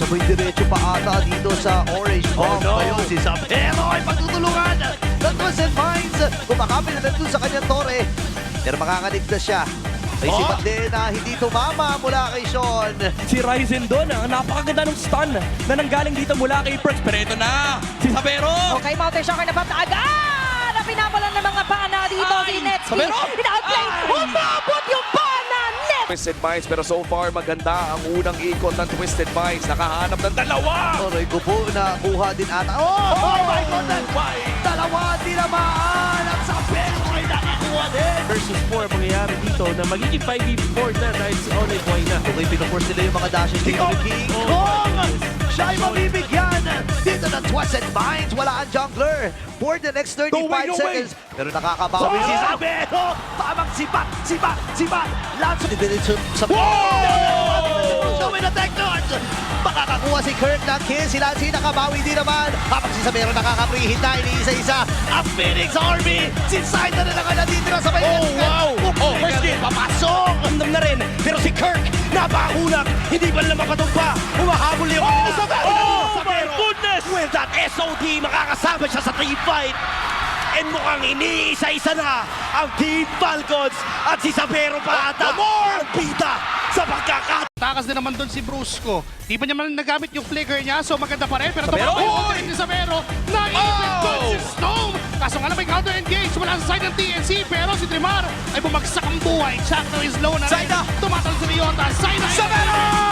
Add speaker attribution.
Speaker 1: Sabay diretso pa ata dito sa orange bomb. Ngayon si Sabero ay pagtutulungan ng Twisted Minds. Kumakapit na doon sa kanyang tore. Pero makakaligtas siya. May sipat din na hindi tumama mula kay Sean.
Speaker 2: Si Ryzen doon, ang napakaganda ng stun na nanggaling dito mula kay Perks. Pero ito na, si Sabero!
Speaker 3: Okay, Mountain Shocker na bata agad! Na pinapalan ng mga pana dito si Netsky.
Speaker 2: Sabero!
Speaker 3: Ina-outplay! Umabot yung pana! Net!
Speaker 4: Twisted Minds, pero so far maganda ang unang ikot ng Twisted Minds. Nakahanap ng dalawa!
Speaker 1: Aray ko po, nakuha din ata. Oh my goodness! Dalawa tinamaan at Sabero ay nakakuha din.
Speaker 5: Versus 4 mangyayari dito na magiging 5v4 na dahil si Onay Boy na.
Speaker 1: Okay, pinuforce nila yung mga dashes dito ni King Kong! Siya ay mabibigyan dito ng Twisted Minds. Wala ang jungler for the next 35 seconds. Pero nakakabawi si Sabero. Tamang sibat. Lanso ni Diretso sa Showing attack doon. Makakakuha si Kirk ng kill. Si Lancy nakabawi din naman. Habang si Sabero nakaka-prehit na iniisa-isa. Ang Phoenix Army. Si Saita na lang ang natitira sa may
Speaker 2: First kill!
Speaker 1: papasok.
Speaker 2: Andam na rin, pero si Kirk napakunat, hindi ba naman mapatugpa, humahabol yung Sabero!
Speaker 5: Oh my goodness!
Speaker 2: With that SOD, makakasama siya sa team fight. And mukhang iniisa-isa na ang Team Falcons at si Sabero pa ata ang bida sa pagkakat.
Speaker 6: Takas din naman doon si Brusco. Di pa niya man nagamit yung flicker niya, so maganda pa rin. Pero
Speaker 2: Sabero!
Speaker 6: tumakbo yung si Sabero. Naipit doon si Stone. Kaso nga lang may counter engage. Wala sa side ng TNC. Pero si Trimar ay bumagsak ang buhay. Chakno is low na rin.
Speaker 2: Saida!
Speaker 6: Tumatalo si Leota. Saida!
Speaker 2: Sabero!